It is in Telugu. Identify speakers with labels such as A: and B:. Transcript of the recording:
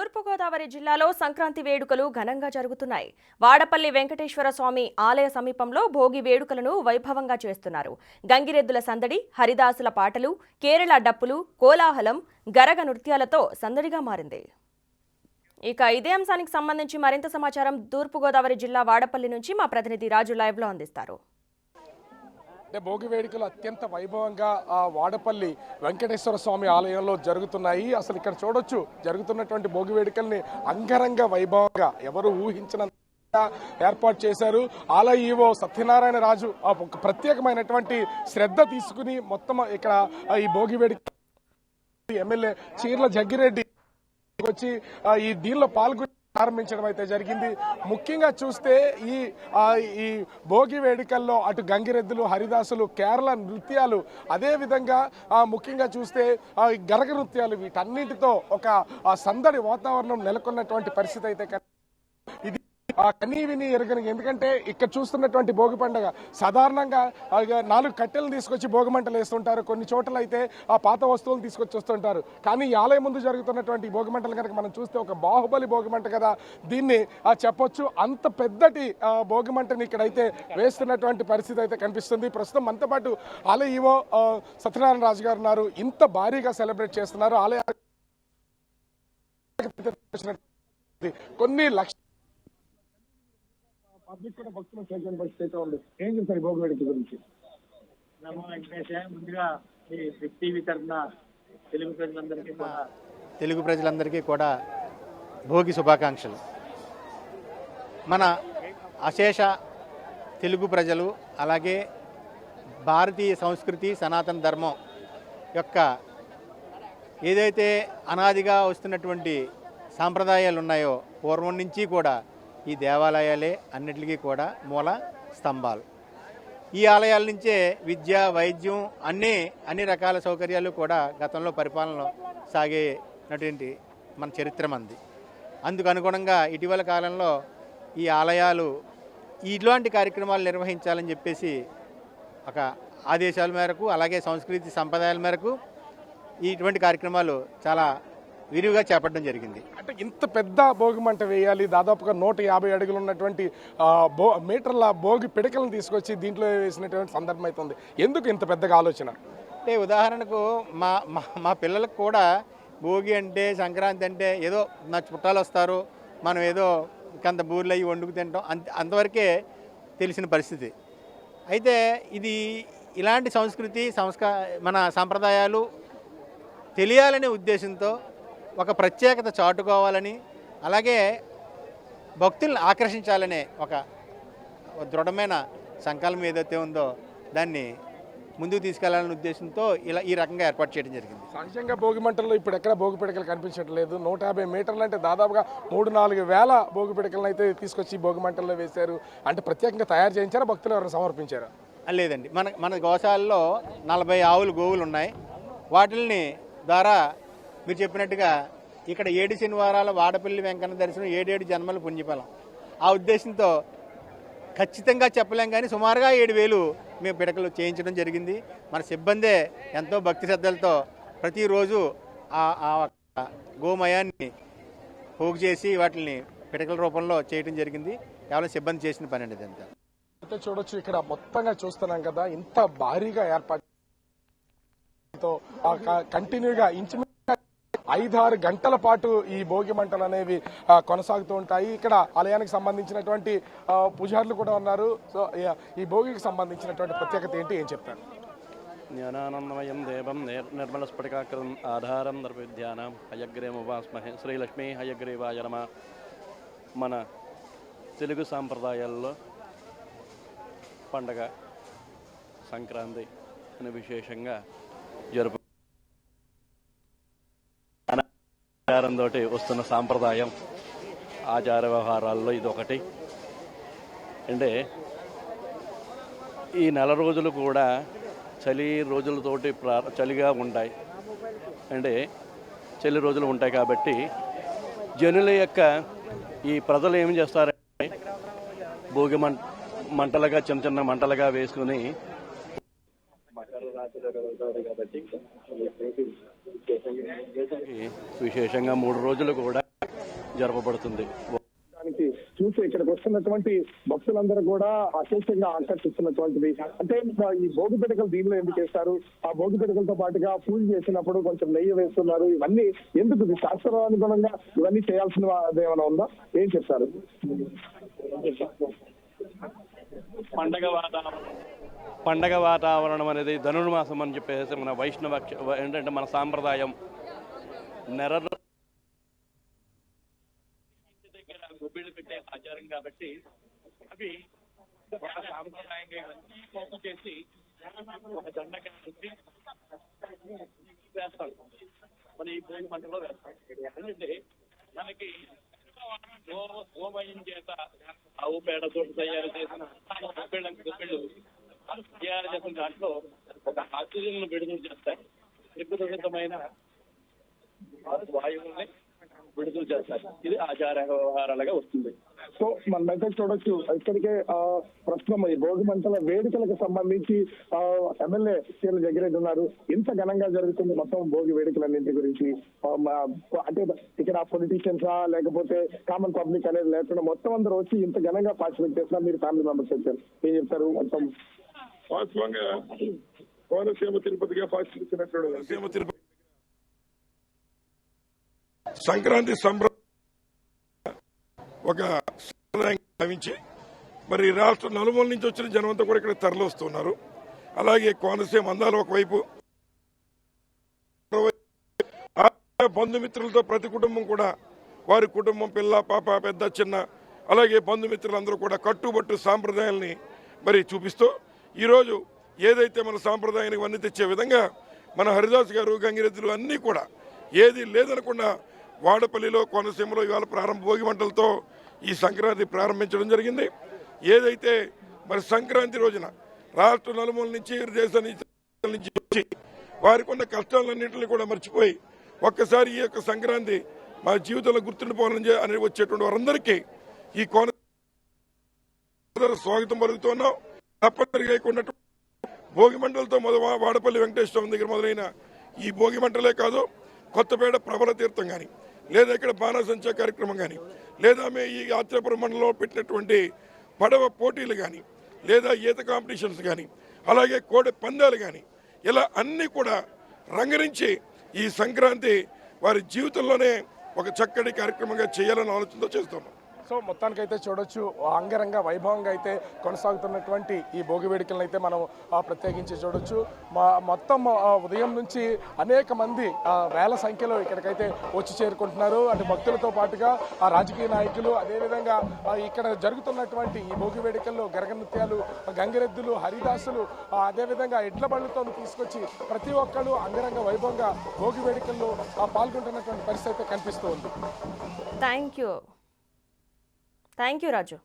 A: తూర్పుగోదావరి జిల్లాలో సంక్రాంతి వేడుకలు ఘనంగా జరుగుతున్నాయి. వాడపల్లి వెంకటేశ్వర స్వామి ఆలయ సమీపంలో భోగి వేడుకలను వైభవంగా చేస్తున్నారు. గంగిరెద్దుల సందడి, హరిదాసుల పాటలు, కేరళ డప్పులు, కోలాహలం, గరగ నృత్యాలతో సందడిగా మారింది. ఇక ఇదే అంశానికి సంబంధించి మరింత సమాచారం తూర్పుగోదావరి జిల్లా వాడపల్లి నుంచి మా ప్రతినిధి రాజు లైవ్ లో అందిస్తారు.
B: అంటే భోగి వేడుకలు అత్యంత వైభవంగా వాడపల్లి వెంకటేశ్వర స్వామి ఆలయంలో జరుగుతున్నాయి. అసలు ఇక్కడ చూడొచ్చు జరుగుతున్నటువంటి భోగి వేడుకల్ని అంగరంగ వైభవంగా ఎవరు ఊహించిన ఏర్పాటు చేశారు. ఆలయ ఈవో సత్యనారాయణ రాజు ఒక ప్రత్యేకమైనటువంటి శ్రద్ధ తీసుకుని మొత్తం ఇక్కడ ఈ భోగి వేడుక ఎమ్మెల్యే చీర్ల జగ్గిరెడ్డి వచ్చి ఈ దీనిలో పాల్గొని ప్రారంభించడం అయితే జరిగింది. ముఖ్యంగా చూస్తే ఈ భోగి వేడుకల్లో అటు గంగిరెద్దులు, హరిదాసులు, కేరళ నృత్యాలు, అదే విధంగా ముఖ్యంగా చూస్తే గరగ నృత్యాలు, వీటన్నిటితో ఒక సందడి వాతావరణం నెలకొన్నటువంటి పరిస్థితి అయితే ఇది కనీ విని ఎరగని. ఎందుకంటే ఇక్కడ చూస్తున్నటువంటి భోగి పండుగ సాధారణంగా 4 కట్టెలను తీసుకొచ్చి భోగి మంటలు వేస్తుంటారు. కొన్ని చోట్ల అయితే ఆ పాత వస్తువులు తీసుకొచ్చి వస్తుంటారు. కానీ ఈ ఆలయం ముందు జరుగుతున్నటువంటి భోగి మంటలు కనుక మనం చూస్తే ఒక బాహుబలి భోగి మంట కదా దీన్ని చెప్పొచ్చు. అంత పెద్దటి భోగి మంటని ఇక్కడైతే వేస్తున్నటువంటి పరిస్థితి అయితే కనిపిస్తుంది. ప్రస్తుతం మనతో పాటు ఆలయ ఈవో సత్యనారాయణ రాజు గారు ఉన్నారు. ఇంత భారీగా సెలబ్రేట్ చేస్తున్నారు. ఆలయ కొన్ని లక్ష పబ్లిక్ కూడా భక్తులు సేకరణ పరిస్థితి అయితే ఉంది. ఏం చెప్తారు భోగి వేడుక గురించి?
C: నమో వెంకటేశ. ముందుగా ఈ టీవీ తరఫున తెలుగు ప్రజలందరికీ కూడా భోగి శుభాకాంక్షలు. మన అశేష తెలుగు ప్రజలు, అలాగే భారతీయ సంస్కృతి, సనాతన ధర్మం యొక్క ఏదైతే అనాదిగా వస్తున్నటువంటి సాంప్రదాయాలు ఉన్నాయో పూర్వం నుంచి కూడా ఈ దేవాలయాలే అన్నిటికీ కూడా మూల స్తంభాలు. ఈ ఆలయాల నుంచే విద్య, వైద్యం, అన్ని రకాల సౌకర్యాలు కూడా గతంలో పరిపాలనలో సాగేటువంటి మన చరిత్ర మంది. అందుకు అనుగుణంగా ఇటీవల కాలంలో ఈ ఆలయాలు ఇట్లాంటి కార్యక్రమాలు నిర్వహించాలని చెప్పేసి ఒక ఆదేశాల మేరకు, అలాగే సంస్కృతి సంప్రదాయాల మేరకు ఇటువంటి కార్యక్రమాలు చాలా విరివిగా చేపట్టడం జరిగింది.
B: అంటే ఇంత పెద్ద భోగి మంట వేయాలి, దాదాపుగా 150 అడుగులు ఉన్నటువంటి మీటర్ల భోగి పిడకలను తీసుకొచ్చి దీంట్లో వేసినటువంటి సందర్భం అవుతుంది. ఎందుకు ఇంత పెద్దగా ఆలోచన?
C: అంటే ఉదాహరణకు మా పిల్లలకు కూడా భోగి అంటే, సంక్రాంతి అంటే ఏదో నా చుట్టాలు వస్తారు, మనం ఏదో కంత బూర్లు అయ్యి వండుకు తింటాం, అంతవరకే తెలిసిన పరిస్థితి. అయితే ఇది ఇలాంటి సంస్కృతి మన సాంప్రదాయాలు తెలియాలనే ఉద్దేశంతో ఒక ప్రత్యేకత చాటుకోవాలని, అలాగే భక్తులను ఆకర్షించాలనే ఒక దృఢమైన సంకల్పం ఏదైతే ఉందో దాన్ని ముందుకు తీసుకెళ్లాలనే ఉద్దేశంతో ఈ రకంగా ఏర్పాటు చేయడం జరిగింది.
B: సహజంగా భోగి మంటల్లో ఇప్పుడు ఎక్కడ భోగి పిడకలు కనిపించట్లేదు. 150 మీటర్లు అంటే దాదాపుగా 3-4 వేల భోగి పిడకలను అయితే తీసుకొచ్చి భోగి మంటల్లో వేశారు. అంటే ప్రత్యేకంగా తయారు చేయించారా, భక్తులు ఎవరైనా సమర్పించారా?
C: లేదండి, మన గోశాలలో 40 ఆవులు, గోవులు ఉన్నాయి. వాటిల్ని ద్వారా మీరు చెప్పినట్టుగా ఇక్కడ 7 శనివారాల వాడపల్లి వెంకన్న దర్శనం 7 జన్మల పుణ్యఫలం. ఆ ఉద్దేశంతో ఖచ్చితంగా చెప్పలేం, కానీ సుమారుగా 7,000 మేము పిడకలు చేయించడం జరిగింది. మన సిబ్బందే ఎంతో భక్తి శ్రద్ధలతో ప్రతిరోజు ఆ గోమయాన్ని పోగు చేసి వాటిని పిడకల రూపంలో చేయడం జరిగింది. కేవలం సిబ్బంది చేసిన పని అండి ఇదంతా.
B: అయితే చూడొచ్చు, ఇక్కడ మొత్తంగా చూస్తున్నాం కదా, ఇంత భారీగా ఏర్పాటు కంటిన్యూగా ఇంచుమించు 5-6 గంటల పాటు ఈ భోగి మంటలు అనేవి కొనసాగుతూ ఉంటాయి. ఇక్కడ ఆలయానికి సంబంధించినటువంటి పూజారులు కూడా ఉన్నారు. సో ఈ భోగికి సంబంధించినటువంటి ప్రత్యేకత ఏంటి, ఏం చెప్తారు?
D: జ్ఞానానందమయం దేవం నిర్మల స్ఫటికాకృతం ఆధారం దర్పవిద్యానాం హయగ్రీవముపాస్మహే శ్రీలక్ష్మీ హయగ్రీవాయ నమః. మన తెలుగు సాంప్రదాయాల్లో పండగ సంక్రాంతి అని విశేషంగా జరుపు ఆచారంతో వస్తున్న సాంప్రదాయం, ఆచార వ్యవహారాల్లో ఇది ఒకటి. అంటే ఈ నెల రోజులు కూడా చలి రోజులతోటి చలిగా ఉంటాయి. అంటే చలి రోజులు ఉంటాయి కాబట్టి జనుల యొక్క ఈ ప్రజలు ఏం చేస్తారంటే భోగి మంటలుగా చిన్న మంటలుగా వేసుకుని విశేషంగా 3 రోజులు కూడా జరపబడుతుంది.
B: దానికి చూసి ఇక్కడికి వస్తున్నటువంటి భక్తులందరూ కూడా అశేషంగా ఆకర్షిస్తున్నటువంటిది. అంటే ఈ భోగి పిడకలు దీనిలో ఎందుకు వేస్తారు, ఆ భోగి పిడకలతో పాటుగా పూజ చేసినప్పుడు కొంచెం నెయ్యి వేస్తున్నారు, ఇవన్నీ ఎందుకు? ఇది శాస్త్రానుగుణంగా ఇవన్నీ చేయాల్సిన ఏమైనా ఉందా? ఏం చెప్తారు?
D: పండగ వాతావరణం అనేది ధనుర్మాసం అని చెప్పేసి మన వైష్ణవ ఏంటంటే మన సాంప్రదాయం గొబ్బిళ్ళు పెట్టే ఆచారం కాబట్టి అవి సాంప్రదాయంగా ఇవన్నీ పోగు చేసి ఒక దండగా వేస్తాం. మన ఈ భోగి మంటలో వేస్తాం. ఎందుకంటే మనకి గోమయం చేత ఆవు పేడతో తయారు చేసిన గొబ్బిళ్ళు తయారు చేసిన దాంట్లో ఒక ఆక్సిజన్ విడుదల చేస్తాయి. ప్రకృతిసిద్ధమైన వాయువుల్ని విడుదల చేస్తారు. ఇది ఆచార వ్యవహారాలుగా వస్తుంది.
B: సో మనమైతే చూడొచ్చు ఇక్కడికే ప్రస్తుతం ఈ భోగి మంటల వేడుకలకు సంబంధించి ఎమ్మెల్యే సీఎల్ జగ్గిరెడ్డి ఉన్నారు. ఇంత ఘనంగా జరుగుతుంది మొత్తం భోగి వేడుకలన్నింటి గురించి. అంటే ఇక్కడ పొలిటీషియన్సా లేకపోతే కామన్ పబ్లిక్ అనేది లేకుండా మొత్తం అందరూ వచ్చి ఇంత ఘనంగా పార్టిసిపేట్ చేస్తున్నారు. మీరు ఫ్యామిలీ మెంబర్స్ వచ్చారు, ఏం చెప్తారు? మొత్తం వాస్తవంగా కోనసీమ తిరుపతిగా పార్టిసిపేట్
E: సంక్రాంతి సంబరం ఒక సంప్రదాయంగా భావించి మరి రాష్ట్ర నలుమూల నుంచి వచ్చిన జనం అంతా కూడా ఇక్కడ తరలి వస్తున్నారు. అలాగే కోనసీమ అందాలు ఒకవైపు, బంధుమిత్రులతో ప్రతి కుటుంబం కూడా వారి కుటుంబం పిల్ల పాప పెద్ద చిన్న అలాగే బంధుమిత్రులందరూ కూడా కట్టుబట్టు సాంప్రదాయాల్ని మరి చూపిస్తూ ఈరోజు ఏదైతే మన సాంప్రదాయానికి అన్ని తెచ్చే విధంగా మన హరిదాస్ గారు గంగిరెద్దులు అన్నీ కూడా ఏది లేదనకుండా వాడపల్లిలో కోనసీమలో ఇవాళ భోగి మంటలతో ఈ సంక్రాంతి ప్రారంభించడం జరిగింది. ఏదైతే మరి సంక్రాంతి రోజున రాష్ట్ర నలుమూల నుంచి దేశం నుంచి వచ్చి వారికి ఉన్న కష్టాలన్నింటినీ కూడా మర్చిపోయి ఒక్కసారి ఈ యొక్క సంక్రాంతి మా జీవితంలో గుర్తుండిపోవాలని అని వచ్చేటువంటి వారందరికీ ఈ కోన స్వాగతం పలుకుతున్నాం. తప్పనిసరిగా ఉన్నటువంటి భోగి మంటలతో వాడపల్లి వెంకటేశ్వర స్వామి దగ్గర మొదలైన ఈ భోగి మంటలే కాదు, కొత్తపేట ప్రబల తీర్థం కానీ లేదా ఇక్కడ బాణాసంచా కార్యక్రమం కానీ లేదా ఈ ఆత్రేపురం మండలంలో పెట్టినటువంటి పడవ పోటీలు కానీ లేదా ఈత కాంపిటీషన్స్ కానీ అలాగే కోడి పందాలు కానీ ఇలా అన్నీ కూడా రంగరించి ఈ సంక్రాంతి వారి జీవితంలోనే ఒక చక్కటి కార్యక్రమంగా చేయాలని ఆలోచనతో చేస్తున్నాం.
B: సో మొత్తానికైతే చూడొచ్చు అంగరంగ వైభవంగా అయితే కొనసాగుతున్నటువంటి ఈ భోగి వేడుకలను అయితే మనం ప్రత్యేకించి చూడొచ్చు. మొత్తం ఉదయం నుంచి అనేక మంది వేల సంఖ్యలో ఇక్కడికైతే వచ్చి చేరుకుంటున్నారు. అంటే భక్తులతో పాటుగా రాజకీయ నాయకులు, అదేవిధంగా ఇక్కడ జరుగుతున్నటువంటి ఈ భోగి వేడుకల్లో గరగ నృత్యాలు, గంగిరెద్దులు, హరిదాసులు, అదేవిధంగా ఎడ్ల బండ్లతో తీసుకొచ్చి ప్రతి ఒక్కళ్ళు అంగరంగ వైభవంగా భోగి వేడుకల్లో పాల్గొంటున్నటువంటి పరిస్థితి అయితే కనిపిస్తూ ఉంది.
A: Thank you Raju.